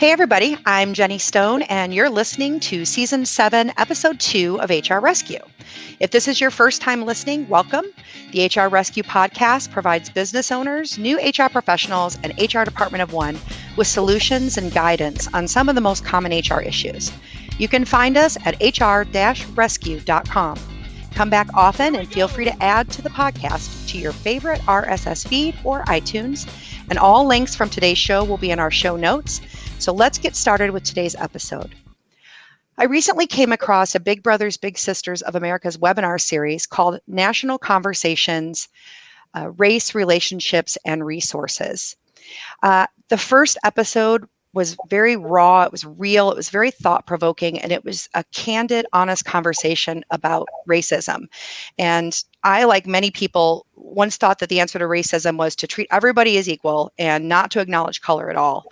Hey, everybody, I'm Jenni Stone, and you're listening to Season 7, Episode 2 of HR Rescue. If this is your first time listening, welcome. The HR Rescue podcast provides business owners, new HR professionals, and HR department of one with solutions and guidance on some of the most common HR issues. You can find us at hr-rescue.com. Come back often and feel free to add to the podcast to your favorite RSS feed or iTunes. And all links from today's show will be in our show notes. So let's get started with today's episode. I recently came across a Big Brothers Big Sisters of America's webinar series called National Conversations, Race, Relationships, and Resources. The first episode was very raw, it was real, it was very thought-provoking, and it was a candid, honest conversation about racism. And I, like many people, once thought that the answer to racism was to treat everybody as equal and not to acknowledge color at all.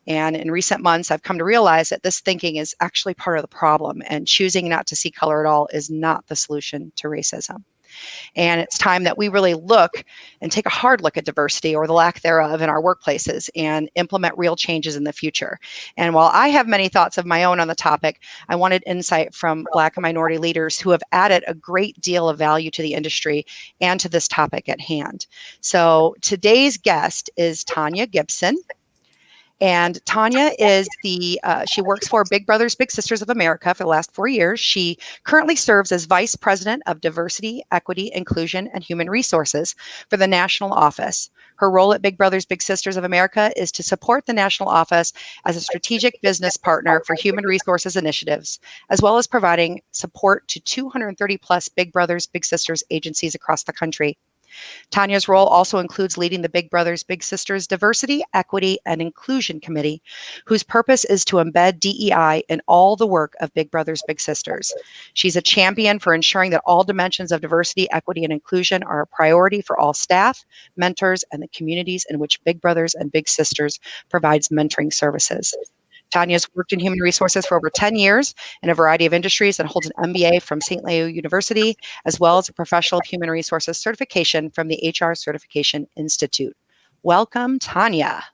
And in recent months, I've come to realize that this thinking is actually part of the problem, and choosing not to see color at all is not the solution to racism. And it's time that we really look and take a hard look at diversity, or the lack thereof, in our workplaces and implement real changes in the future. And while I have many thoughts of my own on the topic, I wanted insight from Black and minority leaders who have added a great deal of value to the industry and to this topic at hand. So today's guest is Tanya Gibson. And Tanya is she works for Big Brothers Big Sisters of America for the last 4 years. She currently serves as Vice President of Diversity, Equity, Inclusion, and Human Resources for the national office. Her role at Big Brothers Big Sisters of America is to support the national office as a strategic business partner for human resources initiatives, as well as providing support to 230 plus Big Brothers Big Sisters agencies across the country. Tanya's role also includes leading the Big Brothers Big Sisters Diversity, Equity, and Inclusion Committee, whose purpose is to embed DEI in all the work of Big Brothers Big Sisters. She's a champion for ensuring that all dimensions of diversity, equity, and inclusion are a priority for all staff, mentors, and the communities in which Big Brothers and Big Sisters provides mentoring services. Tanya's worked in human resources for over 10 years in a variety of industries and holds an MBA from St. Leo University, as well as a professional of human resources certification from the HR Certification Institute. Welcome, Tanya.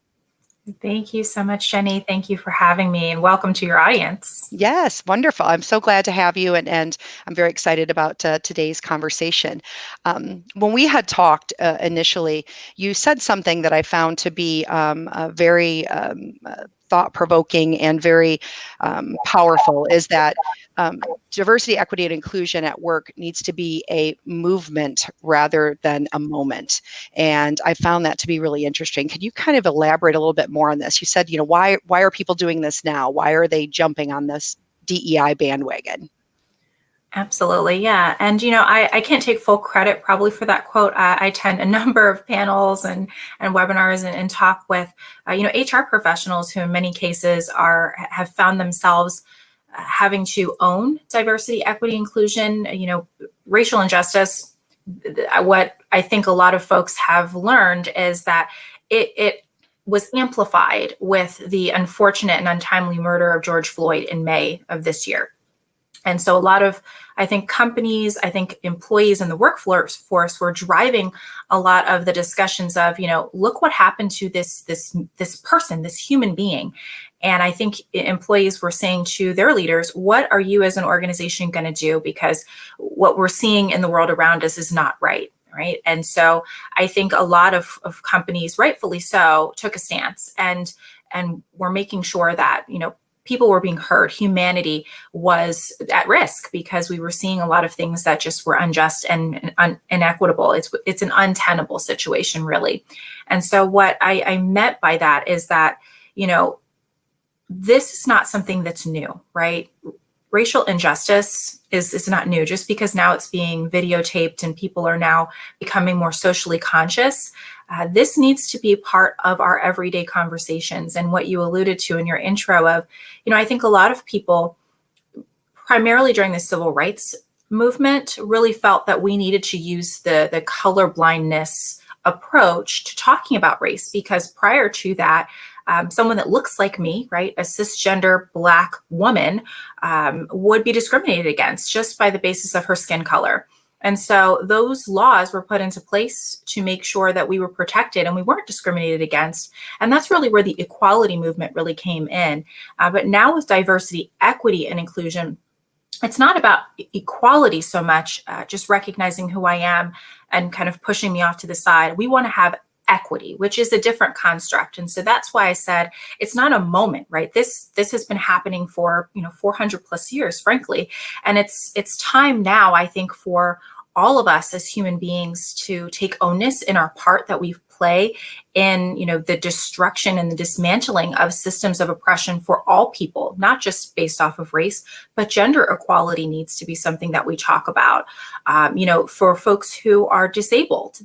Thank you so much, Jenni. Thank you for having me, and welcome to your audience. Yes, wonderful. I'm so glad to have you, and I'm very excited about today's conversation. When we had talked initially, you said something that I found to be very thought-provoking and very powerful, is that diversity, equity, and inclusion at work needs to be a movement rather than a moment. And I found that to be really interesting. Could you kind of elaborate a little bit more on this? You said, why are people doing this now? Why are they jumping on this DEI bandwagon? Absolutely, yeah. And, I can't take full credit probably for that quote. I attend a number of panels and webinars and talk with, HR professionals who in many cases have found themselves having to own diversity, equity, inclusion, racial injustice. What I think a lot of folks have learned is that it was amplified with the unfortunate and untimely murder of George Floyd in May of this year. And so a lot of, I think, companies, employees in the workforce were driving a lot of the discussions of, look what happened to this person, this human being. And I think employees were saying to their leaders, what are you as an organization going to do? Because what we're seeing in the world around us is not right. Right. And so I think a lot of companies, rightfully so, took a stance and were making sure that, people were being heard. Humanity was at risk because we were seeing a lot of things that just were unjust and inequitable. It's an untenable situation, really. And so what I meant by that is that, this is not something that's new, right? Racial injustice is not new. Just because now it's being videotaped and people are now becoming more socially conscious, this needs to be part of our everyday conversations. And what you alluded to in your intro of, I think a lot of people, primarily during the civil rights movement, really felt that we needed to use the colorblindness approach to talking about race, because prior to that, someone that looks like me, right, a cisgender Black woman, would be discriminated against just by the basis of her skin color. And so those laws were put into place to make sure that we were protected and we weren't discriminated against. And that's really where the equality movement really came in. But now with diversity, equity, and inclusion, it's not about equality so much, just recognizing who I am and kind of pushing me off to the side. We want to have equity, which is a different construct. And so that's why I said it's not a moment, right? This has been happening for 400 plus years, frankly. And it's time now, I think, for all of us as human beings to take onus in our part that we play in the destruction and the dismantling of systems of oppression for all people, not just based off of race, but gender equality needs to be something that we talk about. For folks who are disabled,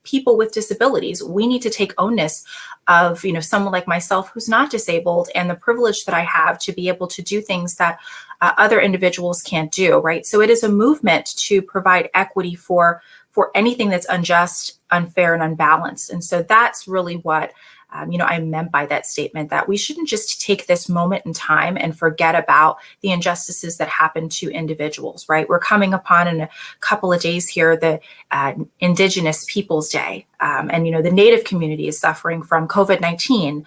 people with disabilities, we need to take onus of someone like myself who's not disabled and the privilege that I have to be able to do things that other individuals can't do, right? So it is a movement to provide equity for anything that's unjust, unfair, and unbalanced. And so that's really what I meant by that statement, that we shouldn't just take this moment in time and forget about the injustices that happen to individuals, right? We're coming upon in a couple of days here the Indigenous Peoples Day, and the Native community is suffering from COVID-19.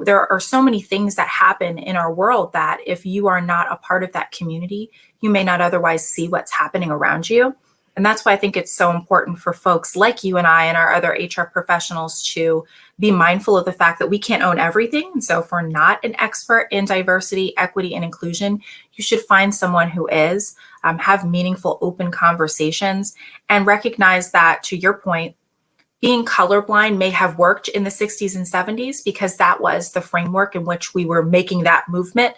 There are so many things that happen in our world that if you are not a part of that community, you may not otherwise see what's happening around you. And that's why I think it's so important for folks like you and I and our other HR professionals to be mindful of the fact that we can't own everything. And so if we're not an expert in diversity, equity, and inclusion, you should find someone who is, have meaningful, open conversations, and recognize that, to your point, being colorblind may have worked in the 60s and 70s because that was the framework in which we were making that movement,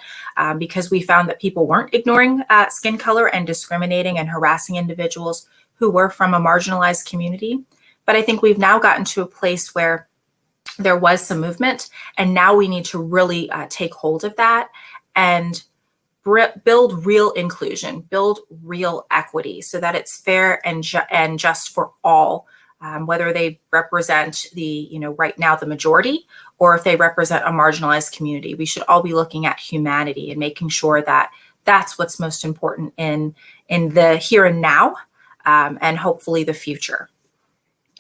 because we found that people weren't ignoring skin color and discriminating and harassing individuals who were from a marginalized community. But I think we've now gotten to a place where there was some movement, and now we need to really take hold of that and build real inclusion, build real equity so that it's fair and just for all. Whether they represent right now the majority, or if they represent a marginalized community, we should all be looking at humanity and making sure that that's what's most important in the here and now, and hopefully the future.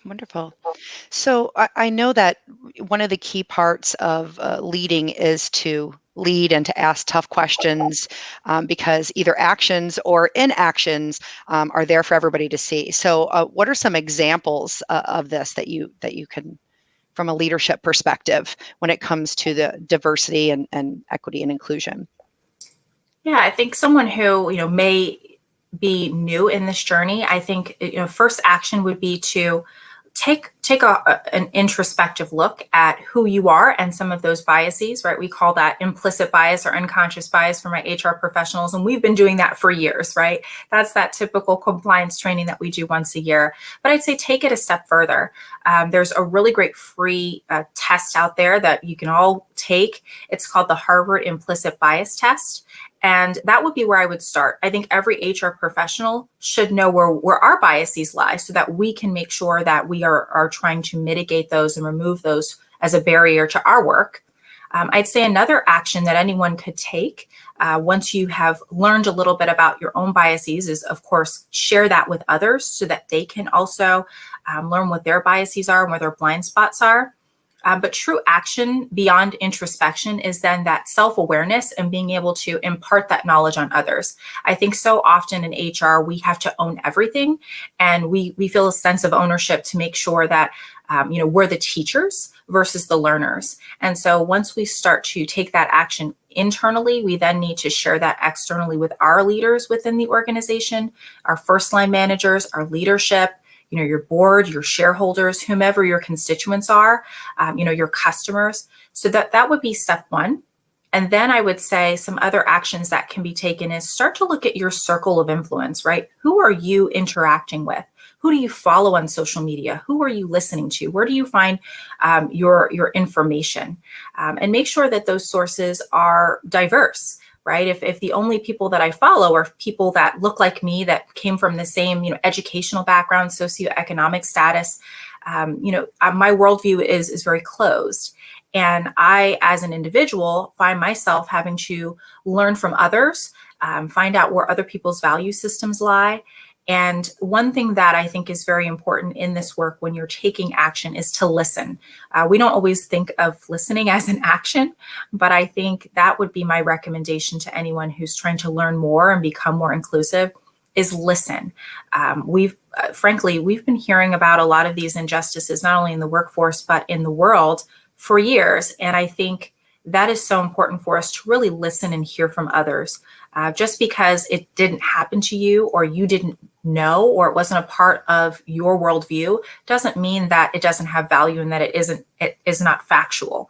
Wonderful. So I know that one of the key parts of leading is to lead and to ask tough questions, because either actions or inactions are there for everybody to see. So what are some examples of this that you can, from a leadership perspective, when it comes to the diversity and equity and inclusion? Yeah, I think someone who may be new in this journey, I think first action would be to take an introspective look at who you are and some of those biases, right? We call that implicit bias or unconscious bias for my HR professionals. And we've been doing that for years, right? That's that typical compliance training that we do once a year. But I'd say take it a step further. There's a really great free test out there that you can all take. It's called the Harvard Implicit Bias Test. And that would be where I would start. I think every HR professional should know where our biases lie so that we can make sure that we are trying to mitigate those and remove those as a barrier to our work. I'd say another action that anyone could take once you have learned a little bit about your own biases is, of course, share that with others so that they can also learn what their biases are and where their blind spots are. But true action beyond introspection is then that self-awareness and being able to impart that knowledge on others. I think so often in HR, we have to own everything, and we feel a sense of ownership to make sure that we're the teachers versus the learners. And so once we start to take that action internally, we then need to share that externally with our leaders within the organization, our first line managers, our leadership, your board, your shareholders, whomever your constituents are, your customers. So that would be step one. And then I would say some other actions that can be taken is start to look at your circle of influence, right? Who are you interacting with? Who do you follow on social media? Who are you listening to? Where do you find your information? And make sure that those sources are diverse. Right? If the only people that I follow are people that look like me, that came from the same, educational background, socioeconomic status, my worldview is very closed. And I, as an individual, find myself having to learn from others, find out where other people's value systems lie, And one thing that I think is very important in this work when you're taking action is to listen. We don't always think of listening as an action, but I think that would be my recommendation to anyone who's trying to learn more and become more inclusive is listen. Frankly, we've been hearing about a lot of these injustices, not only in the workforce, but in the world for years. And I think that is so important for us to really listen and hear from others. Just because it didn't happen to you or you didn't know or it wasn't a part of your worldview doesn't mean that it doesn't have value and that it is not factual.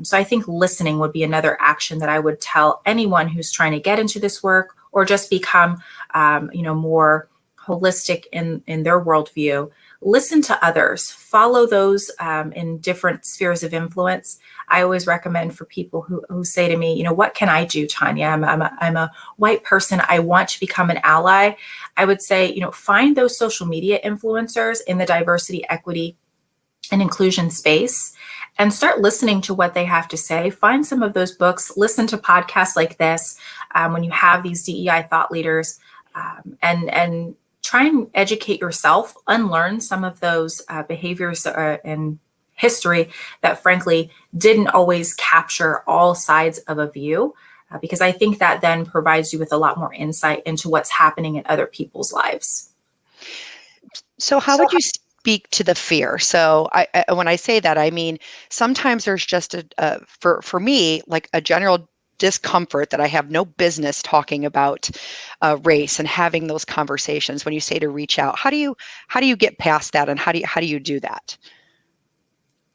So I think listening would be another action that I would tell anyone who's trying to get into this work or just become more holistic in their worldview. Listen to others, follow those in different spheres of influence. I always recommend for people who say to me, what can I do, Tanya? I'm a white person. I want to become an ally. I would say, find those social media influencers in the diversity, equity, and inclusion space and start listening to what they have to say. Find some of those books, listen to podcasts like this when you have these DEI thought leaders, and try and educate yourself, unlearn some of those behaviors and history that frankly didn't always capture all sides of a view, because I think that then provides you with a lot more insight into what's happening in other people's lives. So how would you speak to the fear? So when I say that, I mean, sometimes there's just for me, like a general discomfort that I have no business talking about race and having those conversations. When you say to reach out, how do you get past that, and how do you do that?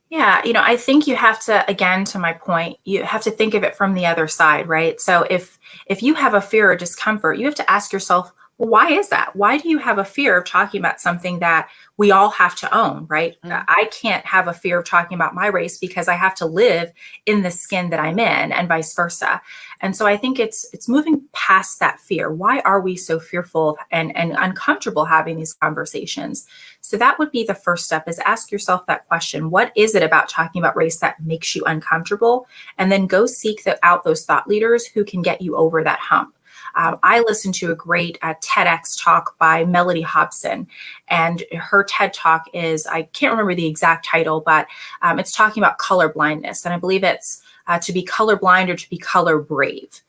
Yeah, I think you have to, again, to my point, you have to think of it from the other side, right? So if you have a fear or discomfort, you have to ask yourself, well, why is that? Why do you have a fear of talking about something that we all have to own, right? Mm-hmm. I can't have a fear of talking about my race because I have to live in the skin that I'm in, and vice versa. And so I think it's moving past that fear. Why are we so fearful and uncomfortable having these conversations? So that would be the first step, is ask yourself that question. What is it about talking about race that makes you uncomfortable? And then go seek out those thought leaders who can get you over that hump. I listened to a great TEDx talk by Melody Hobson, and her TED talk is, I can't remember the exact title, but it's talking about color blindness. And I believe it's to be colorblind or to be color brave.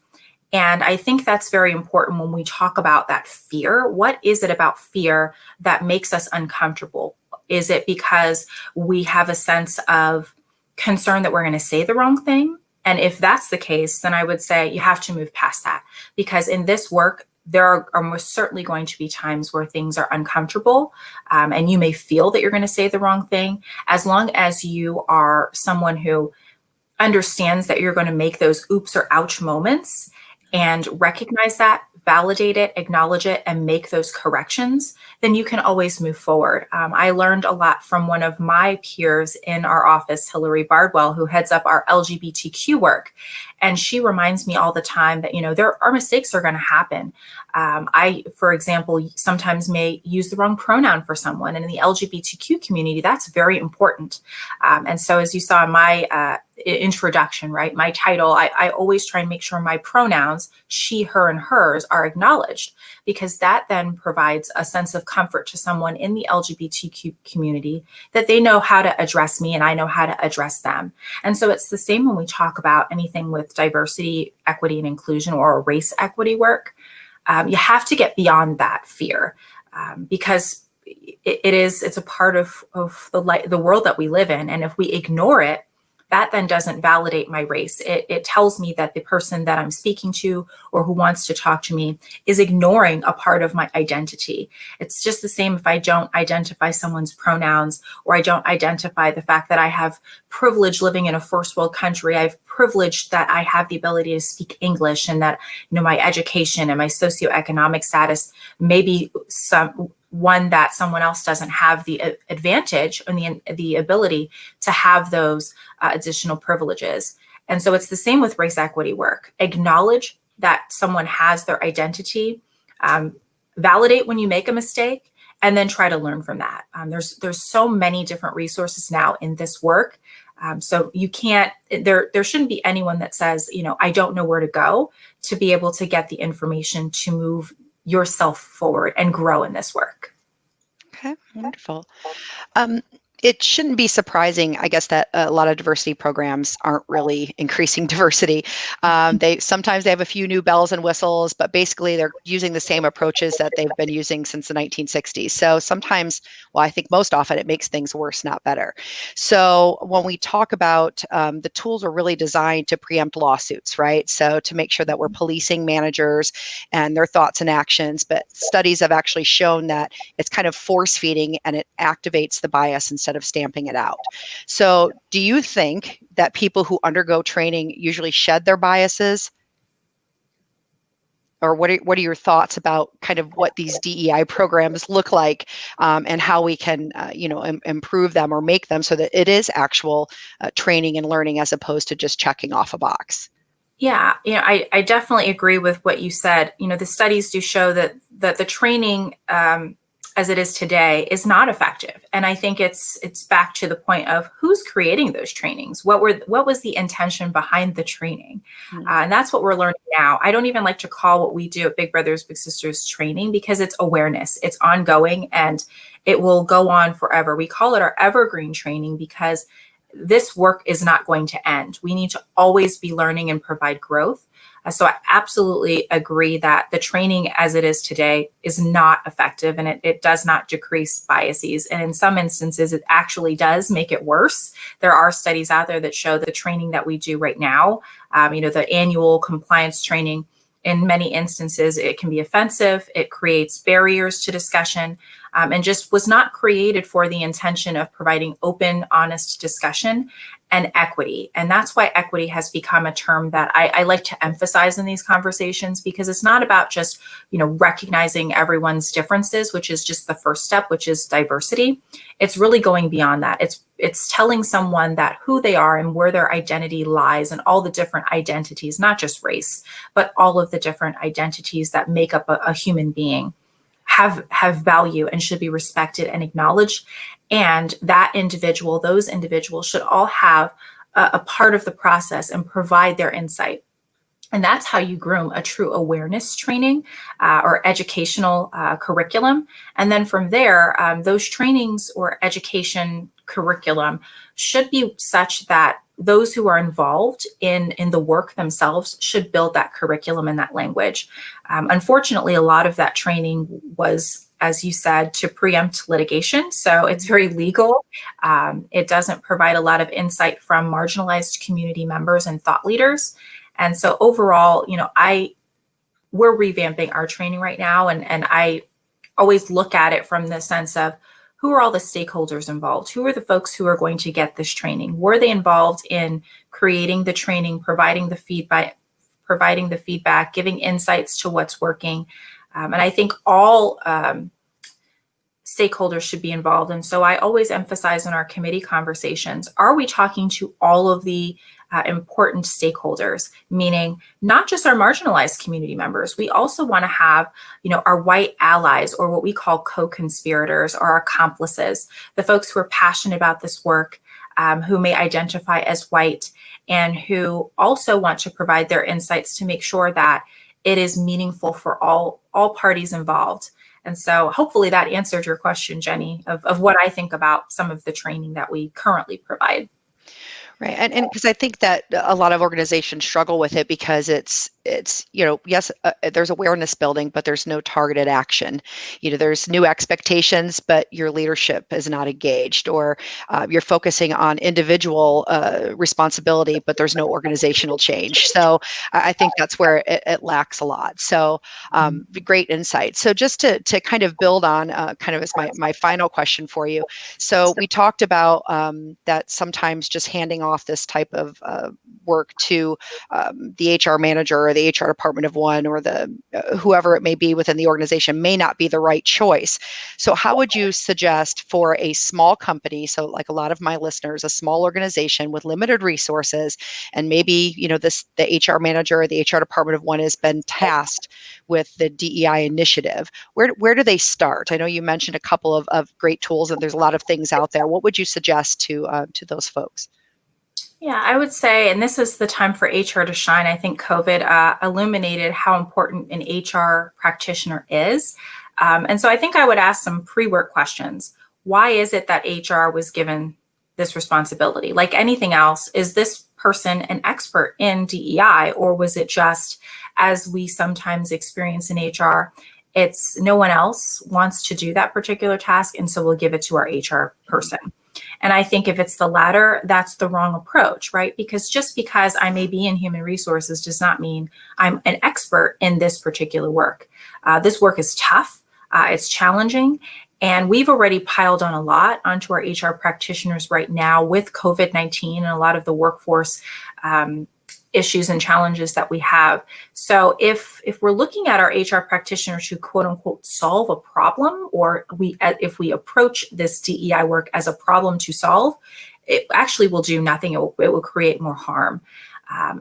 And I think that's very important when we talk about that fear. What is it about fear that makes us uncomfortable? Is it because we have a sense of concern that we're going to say the wrong thing? And if that's the case, then I would say you have to move past that, because in this work, there are most certainly going to be times where things are uncomfortable, and you may feel that you're going to say the wrong thing. As long as you are someone who understands that you're going to make those oops or ouch moments and recognize that, validate it, acknowledge it, and make those corrections, then you can always move forward. I learned a lot from one of my peers in our office, Hillary Bardwell, who heads up our LGBTQ work. And she reminds me all the time that, our mistakes are going to happen. I, for example, sometimes may use the wrong pronoun for someone. And in the LGBTQ community, that's very important. And so as you saw in my introduction, right, my title, I always try and make sure my pronouns, she, her, and hers, are acknowledged, because that then provides a sense of comfort to someone in the LGBTQ community that they know how to address me and I know how to address them. And so it's the same when we talk about anything with diversity, equity, and inclusion, or race equity work. You have to get beyond that fear, because it's a part of the world that we live in. And if we ignore it, that then doesn't validate my race. It tells me that the person that I'm speaking to or who wants to talk to me is ignoring a part of my identity. It's just the same if I don't identify someone's pronouns, or I don't identify the fact that I have privilege living in a first world country. I have privilege that I have the ability to speak English, and that, my education and my socioeconomic status may be one that someone else doesn't have the advantage and the ability to have those additional privileges. And so it's the same with race equity work. Acknowledge that someone has their identity, validate when you make a mistake, and then try to learn from that. There's so many different resources now in this work. So you can't, there shouldn't be anyone that says, I don't know where to go to be able to get the information to move yourself forward and grow in this work. Okay, wonderful. It shouldn't be surprising, I guess, that a lot of diversity programs aren't really increasing diversity. They sometimes they have a few new bells and whistles, but basically they're using the same approaches that they've been using since the 1960s. So sometimes, well, I think most often it makes things worse, not better. So when we talk about the tools are really designed to preempt lawsuits, right? So to make sure that we're policing managers and their thoughts and actions. But studies have actually shown that it's kind of force feeding and it activates the bias instead of stamping it out. So, do you think that people who undergo training usually shed their biases? Or what are your thoughts about kind of what these DEI programs look like, and how we can improve them or make them so that it is actual training and learning as opposed to just checking off a box? Yeah, I definitely agree with what you said. The studies do show that the training as it is today is not effective, and I think it's back to the point of who's creating those trainings. What was the intention behind the training, and that's what we're learning now. I don't even like to call what we do at Big Brothers Big Sisters training, because it's awareness. It's ongoing and it will go on forever. We call it our evergreen training because this work is not going to end. We need to always be learning and provide growth. So I absolutely agree that the training as it is today is not effective, and it does not decrease biases. And in some instances, it actually does make it worse. There are studies out there that show the training that we do right now, the annual compliance training, in many instances, it can be offensive. It creates barriers to discussion, and just was not created for the intention of providing open, honest discussion and equity. And that's why equity has become a term that I like to emphasize in these conversations, because it's not about just, recognizing everyone's differences, which is just the first step, which is diversity. It's really going beyond that. It's telling someone that who they are and where their identity lies, and all the different identities, not just race, but all of the different identities that make up a human being have value and should be respected and acknowledged. And those individuals should all have a part of the process and provide their insight. And that's how you groom a true awareness training or educational curriculum. And then from there, those trainings or education curriculum should be such that those who are involved in the work themselves should build that curriculum and that language. Unfortunately, a lot of that training was, as you said, to preempt litigation. So it's very legal. It doesn't provide a lot of insight from marginalized community members and thought leaders. And so overall, we're revamping our training right now. And I always look at it from the sense of, who are all the stakeholders involved? Who are the folks who are going to get this training? Were they involved in creating the training, providing the feedback, giving insights to what's working? And I think all stakeholders should be involved. And so I always emphasize in our committee conversations, are we talking to all of the important stakeholders, meaning not just our marginalized community members. We also want to have, our white allies, or what we call co-conspirators or accomplices, the folks who are passionate about this work, who may identify as white, and who also want to provide their insights to make sure that it is meaningful for all parties involved. And so hopefully that answered your question, Jenni, of what I think about some of the training that we currently provide. Right. And because I think that a lot of organizations struggle with it because it's yes, there's awareness building, but there's no targeted action. There's new expectations, but your leadership is not engaged, or you're focusing on individual responsibility, but there's no organizational change. So I think that's where it lacks a lot. So great insight. So just to kind of build on kind of as my final question for you. So we talked about that sometimes just handing off this type of work to the HR manager or the HR department of one, or the whoever it may be within the organization, may not be the right choice. So how would you suggest for a small company, so like a lot of my listeners, a small organization with limited resources, and maybe the HR manager or the HR department of one has been tasked with the DEI initiative, where do they start? I know you mentioned a couple of great tools, and there's a lot of things out there. What would you suggest to those folks? Yeah, I would say, and this is the time for HR to shine. I think COVID illuminated how important an HR practitioner is. And so I think I would ask some pre-work questions. Why is it that HR was given this responsibility? Like anything else, is this person an expert in DEI, or was it just, as we sometimes experience in HR, it's no one else wants to do that particular task, and so we'll give it to our HR person. And I think if it's the latter, that's the wrong approach, right? Because just because I may be in human resources does not mean I'm an expert in this particular work. This work is tough, it's challenging, and we've already piled on a lot onto our HR practitioners right now with COVID-19 and a lot of the workforce issues and challenges that we have. So if we're looking at our HR practitioners who quote unquote solve a problem, or if we approach this DEI work as a problem to solve, it actually will do nothing. It will create more harm.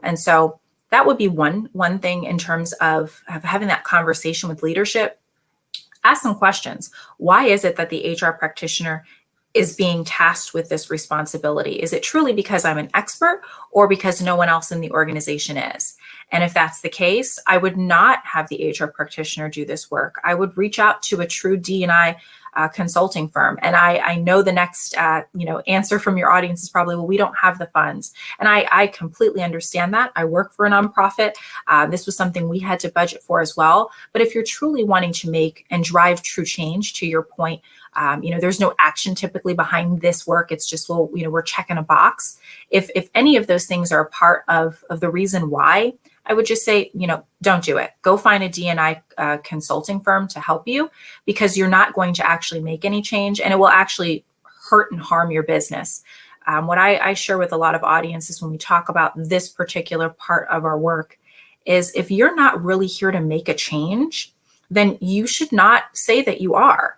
And so that would be one thing in terms of having that conversation with leadership. Ask some questions. Why is it that the HR practitioner is being tasked with this responsibility? Is it truly because I'm an expert, or because no one else in the organization is? And if that's the case, I would not have the HR practitioner do this work. I would reach out to a true D&I consulting firm. And I know the next answer from your audience is probably, well, we don't have the funds. And I completely understand that. I work for a nonprofit. This was something we had to budget for as well. But if you're truly wanting to make and drive true change, to your point, there's no action typically behind this work. It's just, well, we're checking a box. If any of those things are a part of the reason why, I would just say, don't do it. Go find a D&I consulting firm to help you, because you're not going to actually make any change, and it will actually hurt and harm your business. What I share with a lot of audiences when we talk about this particular part of our work is, if you're not really here to make a change, then you should not say that you are.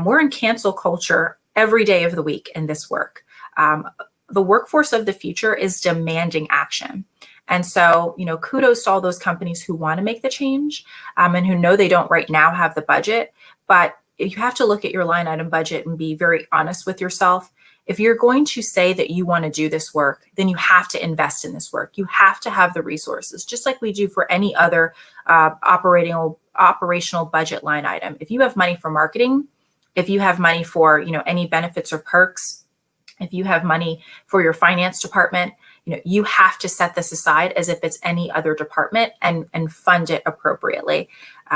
We're in cancel culture every day of the week in this work. The workforce of the future is demanding action. And so, kudos to all those companies who want to make the change and who know they don't right now have the budget. But you have to look at your line item budget and be very honest with yourself. If you're going to say that you want to do this work, then you have to invest in this work. You have to have the resources, just like we do for any other operational budget line item. If you have money for marketing, if you have money for any benefits or perks, if you have money for your finance department, you have to set this aside as if it's any other department and fund it appropriately.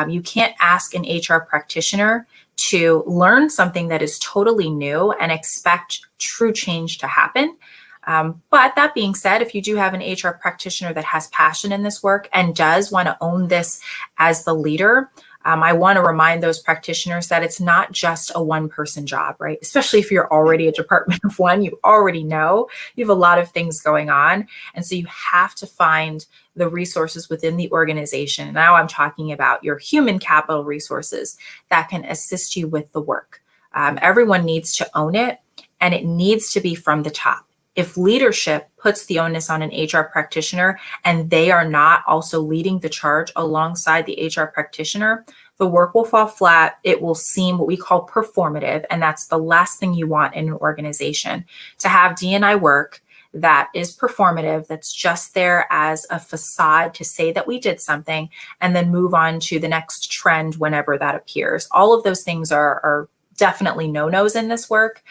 You can't ask an HR practitioner to learn something that is totally new and expect true change to happen. But that being said, if you do have an HR practitioner that has passion in this work and does want to own this as the leader, I want to remind those practitioners that it's not just a one-person job, right? Especially if you're already a department of one, you already know you have a lot of things going on. And so you have to find the resources within the organization. Now I'm talking about your human capital resources that can assist you with the work. Everyone needs to own it, and it needs to be from the top. If leadership puts the onus on an HR practitioner and they are not also leading the charge alongside the HR practitioner, the work will fall flat. It will seem what we call performative, and that's the last thing you want in an organization. To have D&I work that is performative, that's just there as a facade to say that we did something and then move on to the next trend whenever that appears. All of those things are definitely no-nos in this work.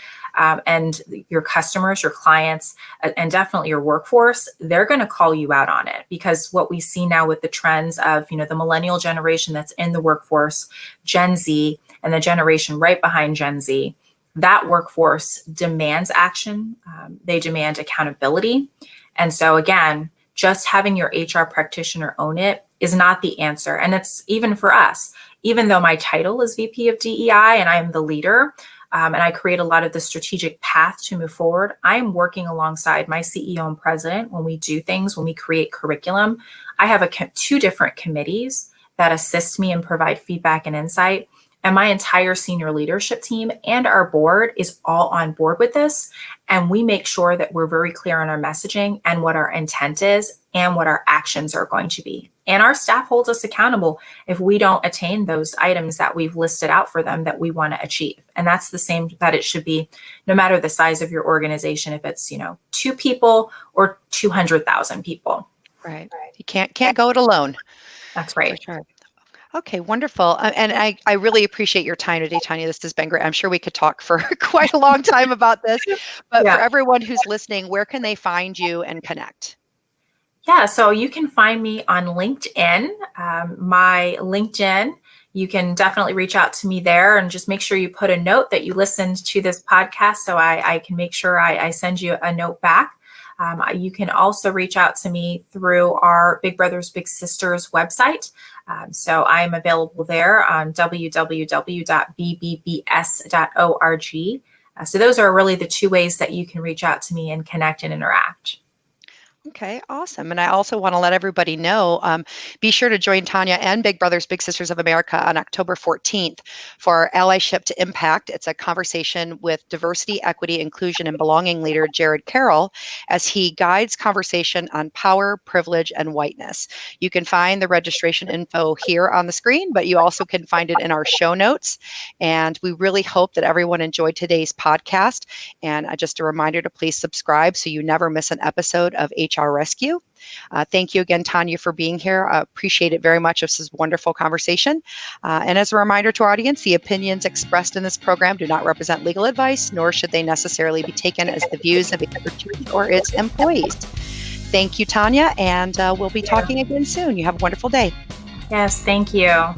And your customers, your clients, and definitely your workforce, they're going to call you out on it, because what we see now with the trends of, the millennial generation that's in the workforce, Gen Z, and the generation right behind Gen Z, that workforce demands action. They demand accountability. And so again, just having your HR practitioner own it is not the answer. And it's even for us, even though my title is VP of DEI and I am the leader, and I create a lot of the strategic path to move forward, I am working alongside my CEO and president when we do things, when we create curriculum. I have two different committees that assist me and provide feedback and insight. And my entire senior leadership team and our board is all on board with this. And we make sure that we're very clear on our messaging and what our intent is and what our actions are going to be. And our staff holds us accountable if we don't attain those items that we've listed out for them that we want to achieve. And that's the same that it should be, no matter the size of your organization, if it's, 2 people or 200,000 people. Right. You can't go it alone. That's right. For sure. Okay, wonderful. And I really appreciate your time today, Tanya. This has been great. I'm sure we could talk for quite a long time about this. But for everyone who's listening, where can they find you and connect? Yeah, so you can find me on LinkedIn. My LinkedIn, you can definitely reach out to me there, and just make sure you put a note that you listened to this podcast so I can make sure I send you a note back. You can also reach out to me through our Big Brothers Big Sisters website. So I'm available there on www.bbbs.org. So those are really the 2 ways that you can reach out to me and connect and interact. Okay, awesome. And I also want to let everybody know, be sure to join Tanya and Big Brothers Big Sisters of America on October 14th for Allyship to Impact. It's a conversation with diversity, equity, inclusion, and belonging leader Jared Carroll as he guides conversation on power, privilege, and whiteness. You can find the registration info here on the screen, but you also can find it in our show notes. And we really hope that everyone enjoyed today's podcast. And just a reminder to please subscribe so you never miss an episode of HR Rescue. Thank you again, Tanya, for being here. Appreciate it very much. This is a wonderful conversation. And as a reminder to our audience, the opinions expressed in this program do not represent legal advice, nor should they necessarily be taken as the views of HR or its employees. Thank you, Tanya, and we'll be talking again soon. You have a wonderful day. Yes, thank you.